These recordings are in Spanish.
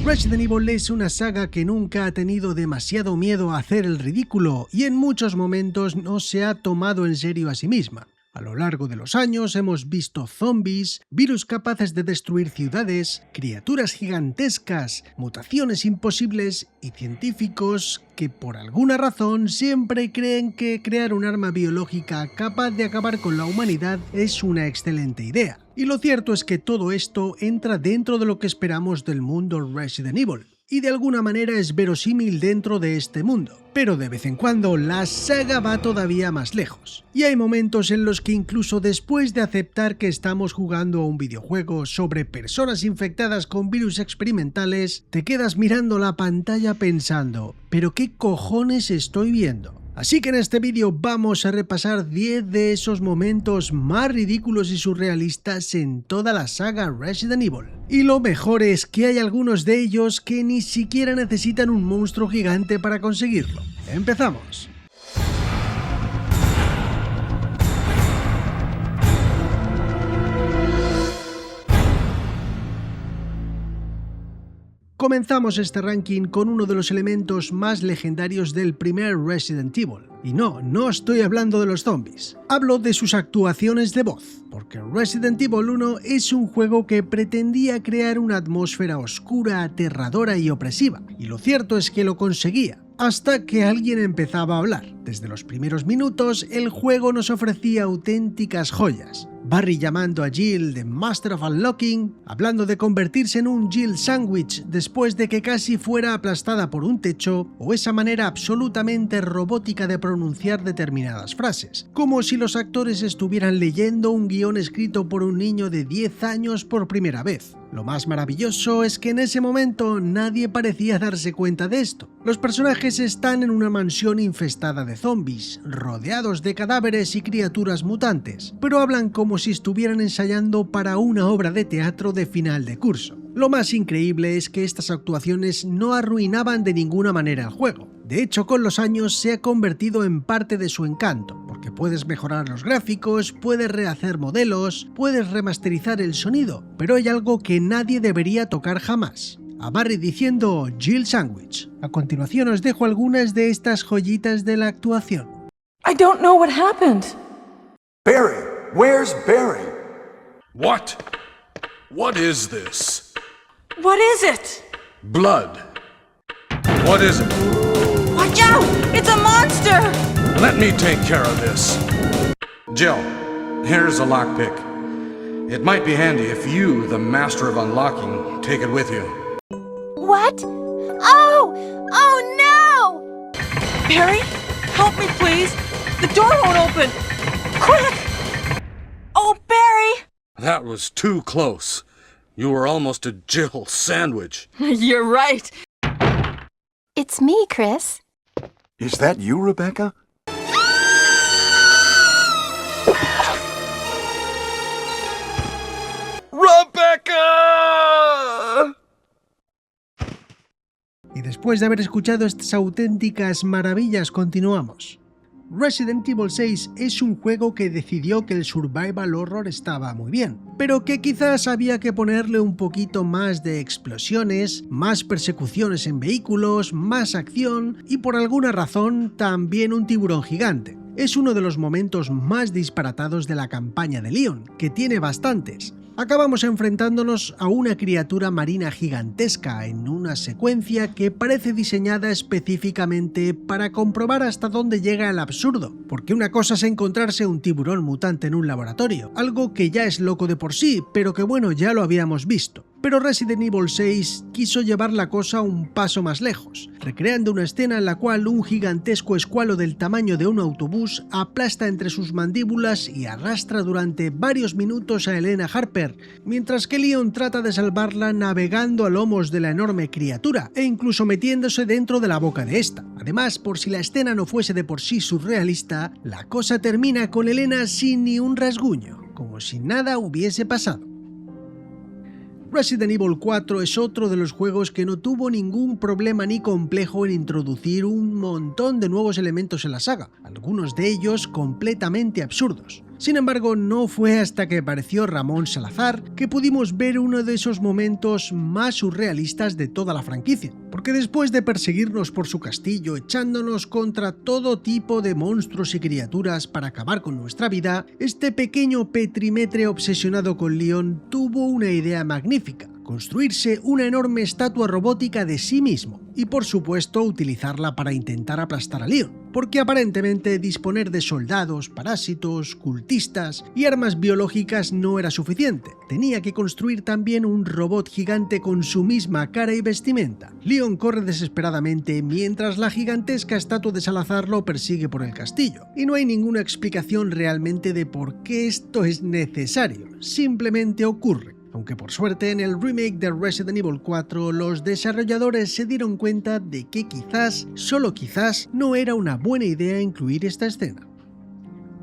Resident Evil es una saga que nunca ha tenido demasiado miedo a hacer el ridículo y en muchos momentos no se ha tomado en serio a sí misma. A lo largo de los años hemos visto zombies, virus capaces de destruir ciudades, criaturas gigantescas, mutaciones imposibles y científicos que por alguna razón siempre creen que crear un arma biológica capaz de acabar con la humanidad es una excelente idea. Y lo cierto es que todo esto entra dentro de lo que esperamos del mundo Resident Evil, y de alguna manera es verosímil dentro de este mundo. Pero de vez en cuando la saga va todavía más lejos, y hay momentos en los que incluso después de aceptar que estamos jugando a un videojuego sobre personas infectadas con virus experimentales, te quedas mirando la pantalla pensando, ¿pero qué cojones estoy viendo? Así que en este vídeo vamos a repasar 10 de esos momentos más ridículos y surrealistas en toda la saga Resident Evil. Y lo mejor es que hay algunos de ellos que ni siquiera necesitan un monstruo gigante para conseguirlo. ¡Empezamos! Comenzamos este ranking con uno de los elementos más legendarios del primer Resident Evil. Y no estoy hablando de los zombies, hablo de sus actuaciones de voz, porque Resident Evil 1 es un juego que pretendía crear una atmósfera oscura, aterradora y opresiva, y lo cierto es que lo conseguía, hasta que alguien empezaba a hablar. Desde los primeros minutos, el juego nos ofrecía auténticas joyas. Barry llamando a Jill The Master of Unlocking, hablando de convertirse en un Jill Sandwich después de que casi fuera aplastada por un techo, o esa manera absolutamente robótica de pronunciar determinadas frases, como si los actores estuvieran leyendo un guión escrito por un niño de 10 años por primera vez. Lo más maravilloso es que en ese momento nadie parecía darse cuenta de esto. Los personajes están en una mansión infestada de zombies, rodeados de cadáveres y criaturas mutantes, pero hablan como si estuvieran ensayando para una obra de teatro de final de curso. Lo más increíble es que estas actuaciones no arruinaban de ninguna manera el juego. De hecho, con los años se ha convertido en parte de su encanto, porque puedes mejorar los gráficos, puedes rehacer modelos, puedes remasterizar el sonido, pero hay algo que nadie debería tocar jamás: a Barry diciendo Jill Sandwich. A continuación os dejo algunas de estas joyitas de la actuación. I don't know what happened. Barry, where's Barry? What? What is this? What is it? Blood. What is it? Watch out! It's a monster! Let me take care of this. Jill, here's a lockpick. It might be handy if you, the master of unlocking, take it with you. What? Oh no! Barry, help me please. The door won't open. Quick! Oh, Barry! That was too close. You were almost a Jill Sandwich. You're right. It's me, Chris. Is that you, Rebecca? Rebecca! Y después de haber escuchado estas auténticas maravillas, continuamos. Resident Evil 6 es un juego que decidió que el survival horror estaba muy bien, pero que quizás había que ponerle un poquito más de explosiones, más persecuciones en vehículos, más acción y por alguna razón también un tiburón gigante. Es uno de los momentos más disparatados de la campaña de Leon, que tiene bastantes. Acabamos enfrentándonos a una criatura marina gigantesca en una secuencia que parece diseñada específicamente para comprobar hasta dónde llega el absurdo, porque una cosa es encontrarse un tiburón mutante en un laboratorio, algo que ya es loco de por sí, pero que bueno, ya lo habíamos visto. Pero Resident Evil 6 quiso llevar la cosa un paso más lejos, recreando una escena en la cual un gigantesco escualo del tamaño de un autobús aplasta entre sus mandíbulas y arrastra durante varios minutos a Elena Harper, mientras que Leon trata de salvarla navegando a lomos de la enorme criatura e incluso metiéndose dentro de la boca de esta. Además, por si la escena no fuese de por sí surrealista, la cosa termina con Elena sin ni un rasguño, como si nada hubiese pasado. Resident Evil 4 es otro de los juegos que no tuvo ningún problema ni complejo en introducir un montón de nuevos elementos en la saga, algunos de ellos completamente absurdos. Sin embargo, no fue hasta que apareció Ramón Salazar que pudimos ver uno de esos momentos más surrealistas de toda la franquicia, porque después de perseguirnos por su castillo echándonos contra todo tipo de monstruos y criaturas para acabar con nuestra vida, este pequeño petrimetre obsesionado con Leon tuvo una idea magnífica: construirse una enorme estatua robótica de sí mismo y, por supuesto, utilizarla para intentar aplastar a Leon, porque aparentemente disponer de soldados, parásitos, cultistas y armas biológicas no era suficiente. Tenía que construir también un robot gigante con su misma cara y vestimenta. Leon corre desesperadamente mientras la gigantesca estatua de Salazar lo persigue por el castillo, y no hay ninguna explicación realmente de por qué esto es necesario, simplemente ocurre. Aunque por suerte en el remake de Resident Evil 4 los desarrolladores se dieron cuenta de que quizás, solo quizás, no era una buena idea incluir esta escena.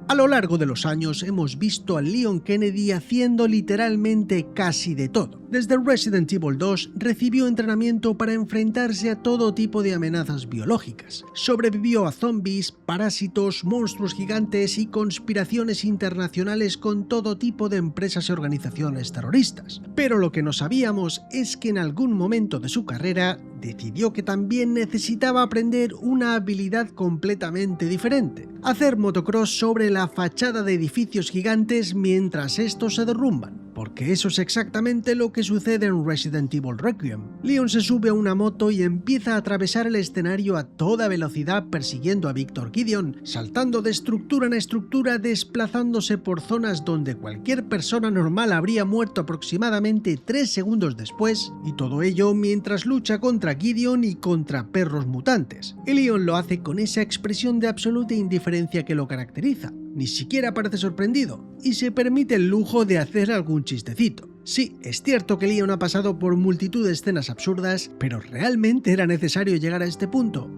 A lo largo de los años hemos visto a Leon Kennedy haciendo literalmente casi de todo. Desde Resident Evil 2 recibió entrenamiento para enfrentarse a todo tipo de amenazas biológicas. Sobrevivió a zombies, parásitos, monstruos gigantes y conspiraciones internacionales con todo tipo de empresas y organizaciones terroristas. Pero lo que no sabíamos es que en algún momento de su carrera decidió que también necesitaba aprender una habilidad completamente diferente: hacer motocross sobre la fachada de edificios gigantes mientras estos se derrumban. Porque eso es exactamente lo que sucede en Resident Evil Requiem. Leon se sube a una moto y empieza a atravesar el escenario a toda velocidad persiguiendo a Victor Gideon, saltando de estructura en estructura, desplazándose por zonas donde cualquier persona normal habría muerto aproximadamente 3 segundos después, y todo ello mientras lucha contra Gideon y contra perros mutantes. Y Leon lo hace con esa expresión de absoluta indiferencia que lo caracteriza. Ni siquiera parece sorprendido, y se permite el lujo de hacer algún chistecito. Sí, es cierto que Leon ha pasado por multitud de escenas absurdas, pero ¿realmente era necesario llegar a este punto?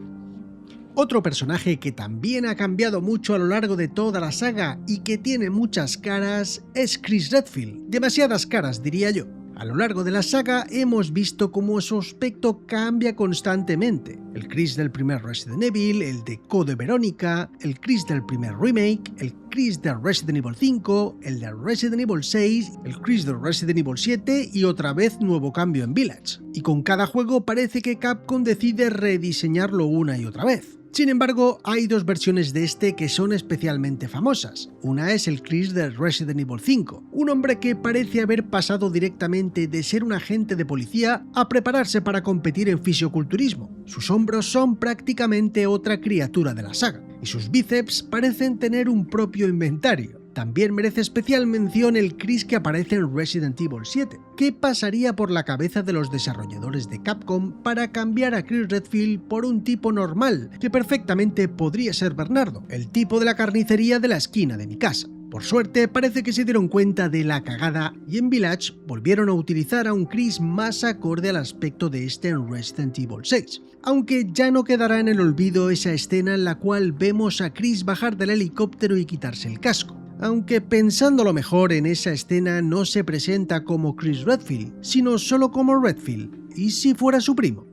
Otro personaje que también ha cambiado mucho a lo largo de toda la saga y que tiene muchas caras es Chris Redfield. Demasiadas caras, diría yo. A lo largo de la saga hemos visto cómo su aspecto cambia constantemente. El Chris del primer Resident Evil, el de Code Verónica, el Chris del primer remake, el Chris de Resident Evil 5, el de Resident Evil 6, el Chris de Resident Evil 7 y otra vez nuevo cambio en Village. Y con cada juego parece que Capcom decide rediseñarlo una y otra vez. Sin embargo, hay dos versiones de este que son especialmente famosas. Una es el Chris de Resident Evil 5, un hombre que parece haber pasado directamente de ser un agente de policía a prepararse para competir en fisioculturismo. Sus hombros son prácticamente otra criatura de la saga, y sus bíceps parecen tener un propio inventario. También merece especial mención el Chris que aparece en Resident Evil 7. ¿Qué pasaría por la cabeza de los desarrolladores de Capcom para cambiar a Chris Redfield por un tipo normal, que perfectamente podría ser Bernardo, el tipo de la carnicería de la esquina de mi casa? Por suerte, parece que se dieron cuenta de la cagada y en Village volvieron a utilizar a un Chris más acorde al aspecto de este en Resident Evil 6. Aunque ya no quedará en el olvido esa escena en la cual vemos a Chris bajar del helicóptero y quitarse el casco. Aunque pensándolo mejor, en esa escena no se presenta como Chris Redfield, sino solo como Redfield, y si fuera su primo.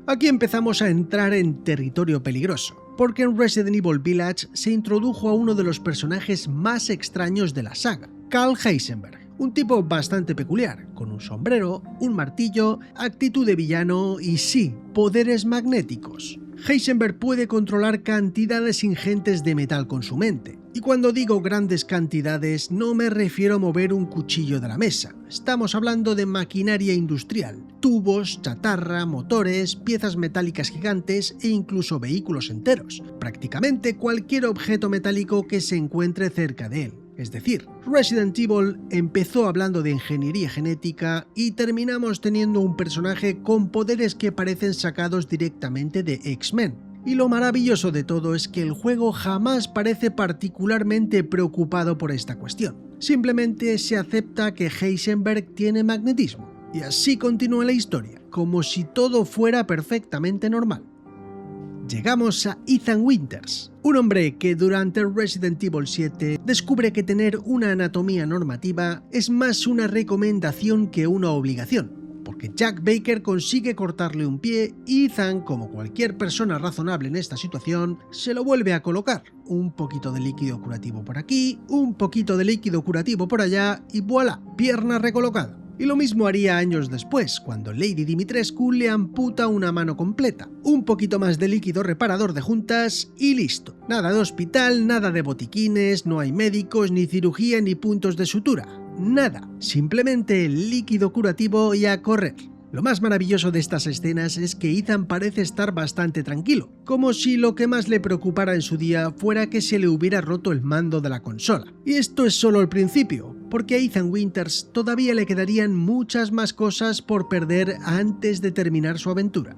Aquí empezamos a entrar en territorio peligroso, porque en Resident Evil Village se introdujo a uno de los personajes más extraños de la saga, Karl Heisenberg, un tipo bastante peculiar, con un sombrero, un martillo, actitud de villano y sí, poderes magnéticos. Heisenberg puede controlar cantidades ingentes de metal con su mente. Y cuando digo grandes cantidades, no me refiero a mover un cuchillo de la mesa. Estamos hablando de maquinaria industrial, tubos, chatarra, motores, piezas metálicas gigantes e incluso vehículos enteros. Prácticamente cualquier objeto metálico que se encuentre cerca de él. Es decir, Resident Evil empezó hablando de ingeniería genética y terminamos teniendo un personaje con poderes que parecen sacados directamente de X-Men. Y lo maravilloso de todo es que el juego jamás parece particularmente preocupado por esta cuestión. Simplemente se acepta que Heisenberg tiene magnetismo. Y así continúa la historia, como si todo fuera perfectamente normal. Llegamos a Ethan Winters, un hombre que durante Resident Evil 7 descubre que tener una anatomía normativa es más una recomendación que una obligación. porque Jack Baker consigue cortarle un pie y Ethan, como cualquier persona razonable en esta situación, se lo vuelve a colocar. Un poquito de líquido curativo por aquí, un poquito de líquido curativo por allá y voilà, pierna recolocada. Y lo mismo haría años después, cuando Lady Dimitrescu le amputa una mano completa. Un poquito más de líquido reparador de juntas y listo. Nada de hospital, nada de botiquines, no hay médicos, ni cirugía, ni puntos de sutura. Nada. Simplemente el líquido curativo y a correr. Lo más maravilloso de estas escenas es que Ethan parece estar bastante tranquilo, como si lo que más le preocupara en su día fuera que se le hubiera roto el mando de la consola. Y esto es solo el principio, porque a Ethan Winters todavía le quedarían muchas más cosas por perder antes de terminar su aventura.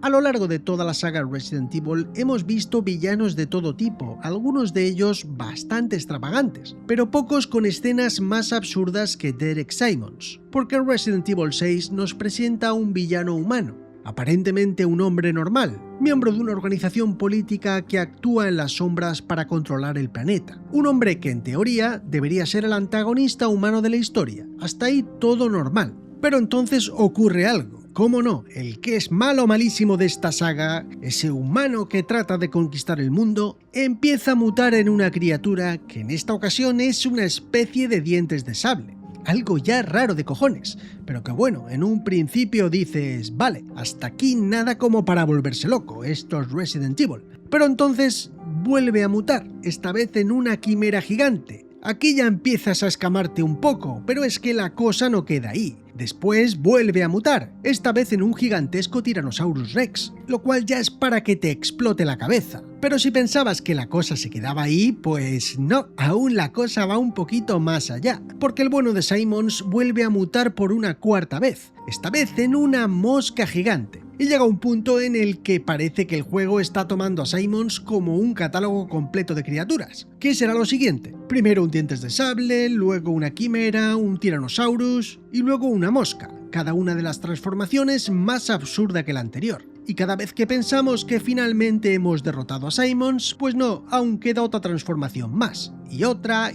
A lo largo de toda la saga Resident Evil hemos visto villanos de todo tipo, algunos de ellos bastante extravagantes, pero pocos con escenas más absurdas que Derek Simmons, porque Resident Evil 6 nos presenta a un villano humano, aparentemente un hombre normal, miembro de una organización política que actúa en las sombras para controlar el planeta. Un hombre que en teoría debería ser el antagonista humano de la historia. Hasta ahí todo normal. Pero entonces ocurre algo. ¿Cómo no? El que es malo malísimo de esta saga, ese humano que trata de conquistar el mundo, empieza a mutar en una criatura que en esta ocasión es una especie de dientes de sable. Algo ya raro de cojones, pero que bueno, en un principio dices, vale, hasta aquí nada como para volverse loco, esto es Resident Evil. Pero entonces vuelve a mutar, esta vez en una quimera gigante. Aquí ya empiezas a escamarte un poco, pero es que la cosa no queda ahí. Después vuelve a mutar, esta vez en un gigantesco Tyrannosaurus Rex, lo cual ya es para que te explote la cabeza. Pero si pensabas que la cosa se quedaba ahí, pues no, aún la cosa va un poquito más allá, porque el bueno de Simmons vuelve a mutar por una cuarta vez, esta vez en una mosca gigante. Y llega un punto en el que parece que el juego está tomando a Simmons como un catálogo completo de criaturas. ¿Qué será lo siguiente? Primero un dientes de sable, luego una quimera, un Tyrannosaurus y luego una mosca. Cada una de las transformaciones más absurda que la anterior. Y cada vez que pensamos que finalmente hemos derrotado a Simmons, pues no, aún queda otra transformación más, y otra,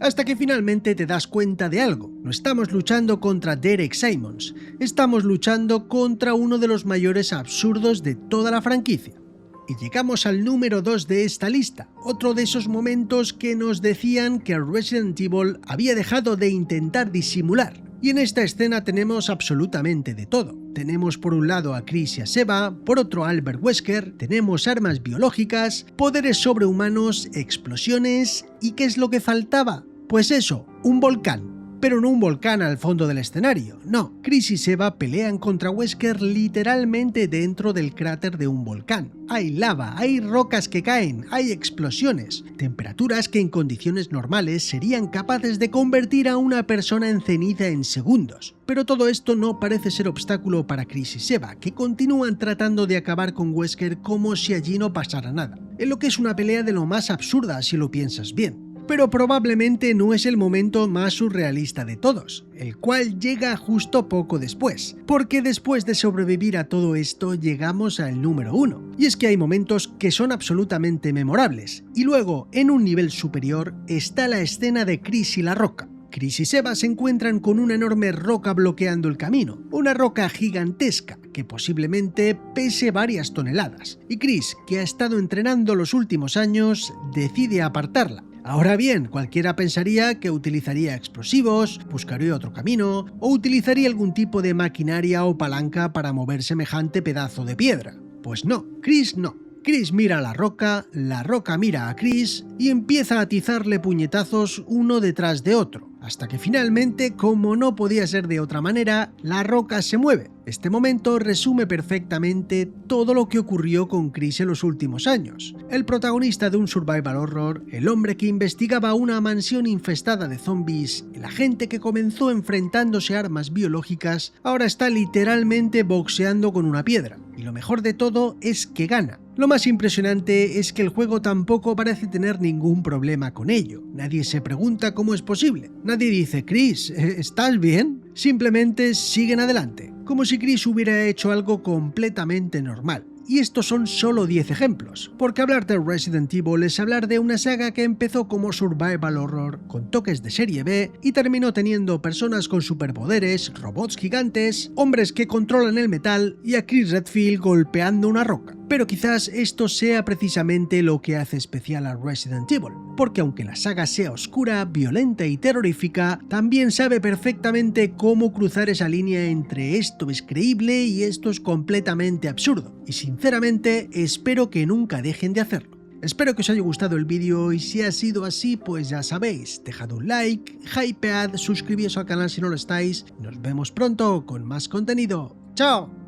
hasta que finalmente te das cuenta de algo. No estamos luchando contra Derek Simmons, estamos luchando contra uno de los mayores absurdos de toda la franquicia. Y llegamos al número 2 de esta lista, otro de esos momentos que nos decían que Resident Evil había dejado de intentar disimular. Y en esta escena tenemos absolutamente de todo. Tenemos por un lado a Chris y a Sheva, por otro a Albert Wesker, tenemos armas biológicas, poderes sobrehumanos, explosiones... ¿Y qué es lo que faltaba? Pues eso, un volcán. Pero no un volcán al fondo del escenario, no. Chris y Sheva pelean contra Wesker literalmente dentro del cráter de un volcán. Hay lava, hay rocas que caen, hay explosiones, temperaturas que en condiciones normales serían capaces de convertir a una persona en ceniza en segundos. Pero todo esto no parece ser obstáculo para Chris y Sheva, que continúan tratando de acabar con Wesker como si allí no pasara nada. En lo que es una pelea de lo más absurda si lo piensas bien. Pero probablemente no es el momento más surrealista de todos, el cual llega justo poco después, porque después de sobrevivir a todo esto llegamos al número 1, y es que hay momentos que son absolutamente memorables, y luego, en un nivel superior, está la escena de Chris y la roca. Chris y Sheva se encuentran con una enorme roca bloqueando el camino, una roca gigantesca que posiblemente pese varias toneladas, y Chris, que ha estado entrenando los últimos años, decide apartarla. Ahora bien, cualquiera pensaría que utilizaría explosivos, buscaría otro camino o utilizaría algún tipo de maquinaria o palanca para mover semejante pedazo de piedra. Pues no, Chris no. Chris mira a la roca mira a Chris y empieza a atizarle puñetazos uno detrás de otro, hasta que finalmente, como no podía ser de otra manera, la roca se mueve. Este momento resume perfectamente todo lo que ocurrió con Chris en los últimos años. El protagonista de un survival horror, el hombre que investigaba una mansión infestada de zombies, el agente que comenzó enfrentándose a armas biológicas, ahora está literalmente boxeando con una piedra. Y lo mejor de todo es que gana. Lo más impresionante es que el juego tampoco parece tener ningún problema con ello. Nadie se pregunta cómo es posible. Nadie dice, Chris, ¿estás bien? Simplemente siguen adelante, como si Chris hubiera hecho algo completamente normal. Y estos son solo 10 ejemplos, porque hablar de Resident Evil es hablar de una saga que empezó como survival horror, con toques de serie B, y terminó teniendo personas con superpoderes, robots gigantes, hombres que controlan el metal y a Chris Redfield golpeando una roca. Pero quizás esto sea precisamente lo que hace especial a Resident Evil, porque aunque la saga sea oscura, violenta y terrorífica, también sabe perfectamente cómo cruzar esa línea entre esto es creíble y esto es completamente absurdo, y sinceramente espero que nunca dejen de hacerlo. Espero que os haya gustado el vídeo y si ha sido así, pues ya sabéis, dejad un like, hypead, suscribíos al canal si no lo estáis, nos vemos pronto con más contenido. ¡Chao!